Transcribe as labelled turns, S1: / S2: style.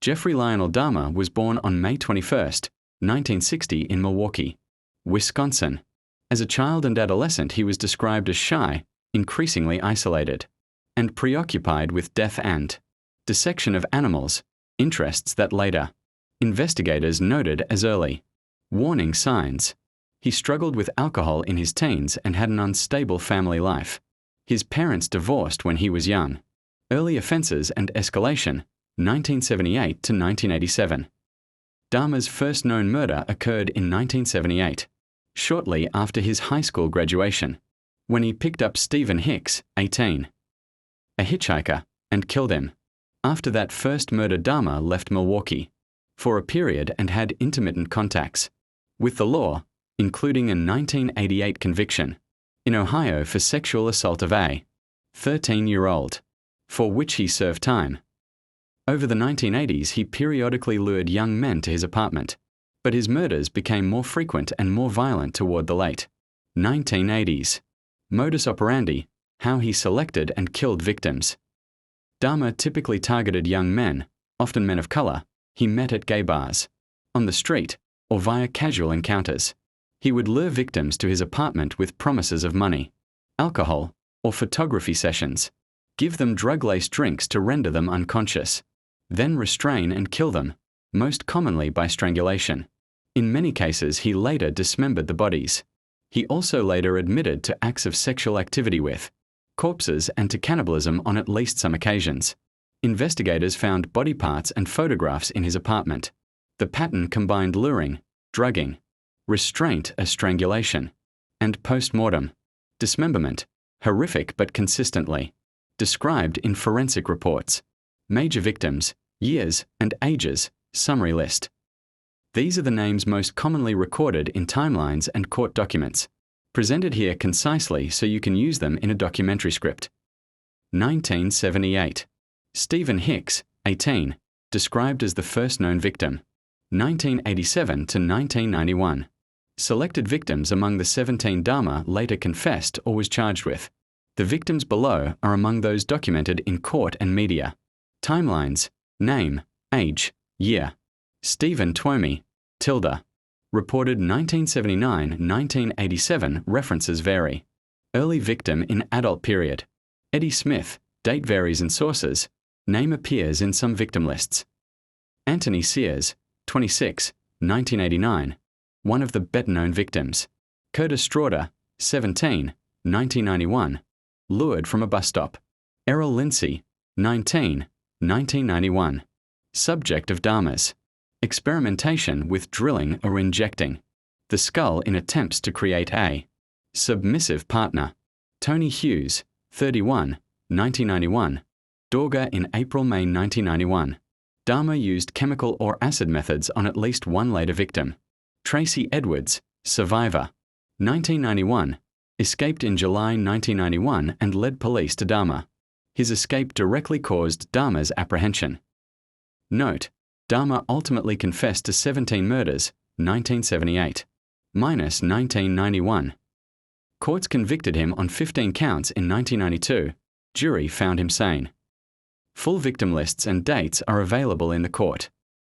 S1: Jeffrey Lionel Dahmer was born on May 21, 1960 in Milwaukee, Wisconsin. As a child and adolescent, he was described as shy, increasingly isolated, and preoccupied with death and dissection of animals, interests that later investigators noted as early warning signs. He struggled with alcohol in his teens and had an unstable family life. His parents divorced when he was young. Early offenses and escalation, 1978 to 1987. Dahmer's first known murder occurred in 1978, shortly after his high school graduation, when he picked up Stephen Hicks, 18, a hitchhiker, and killed him. After that first murder, Dahmer left Milwaukee for a period and had intermittent contacts with the law, including a 1988 conviction in Ohio for sexual assault of a 13-year-old, for which he served time. Over the 1980s, he periodically lured young men to his apartment, but his murders became more frequent and more violent toward the late 1980s. Modus operandi: how he selected and killed victims. Dahmer typically targeted young men, often men of color, he met at gay bars, on the street, or via casual encounters. He would lure victims to his apartment with promises of money, alcohol, or photography sessions, give them drug-laced drinks to render them unconscious, then restrain and kill them, most commonly by strangulation. In many cases, he later dismembered the bodies. He also later admitted to acts of sexual activity with corpses and to cannibalism on at least some occasions. Investigators found body parts and photographs in his apartment. The pattern combined luring, drugging, restraint as strangulation, and post-mortem dismemberment, horrific but consistently described in forensic reports. Major victims, years, and ages, summary list. These are the names most commonly recorded in timelines and court documents, presented here concisely so you can use them in a documentary script. 1978. Stephen Hicks, 18, described as the first known victim. 1987 to 1991. Selected victims among the 17 Dahmer later confessed or was charged with. The victims below are among those documented in court and media. Timelines: name, age, year. Stephen Twomey, tilde. Reported 1979-1987, references vary. Early victim in adult period. Eddie Smith, date varies in sources. Name appears in some victim lists. Anthony Sears, 26, 1989, one of the better-known victims. Curtis Strauder, 17, 1991, lured from a bus stop. Errol Lindsay, 19, 1991. Subject of Dahmer's experimentation with drilling or injecting the skull in attempts to create a submissive partner. Tony Hughes, 31, 1991. Dorger in April-May 1991. Dahmer used chemical or acid methods on at least one later victim. Tracy Edwards, survivor, 1991. Escaped in July 1991 and led police to Dahmer. His escape directly caused Dahmer's apprehension. Note: Dahmer ultimately confessed to 17 murders, 1978, minus 1991. Courts convicted him on 15 counts in 1992. Jury found him sane. Full victim lists and dates are available in the court.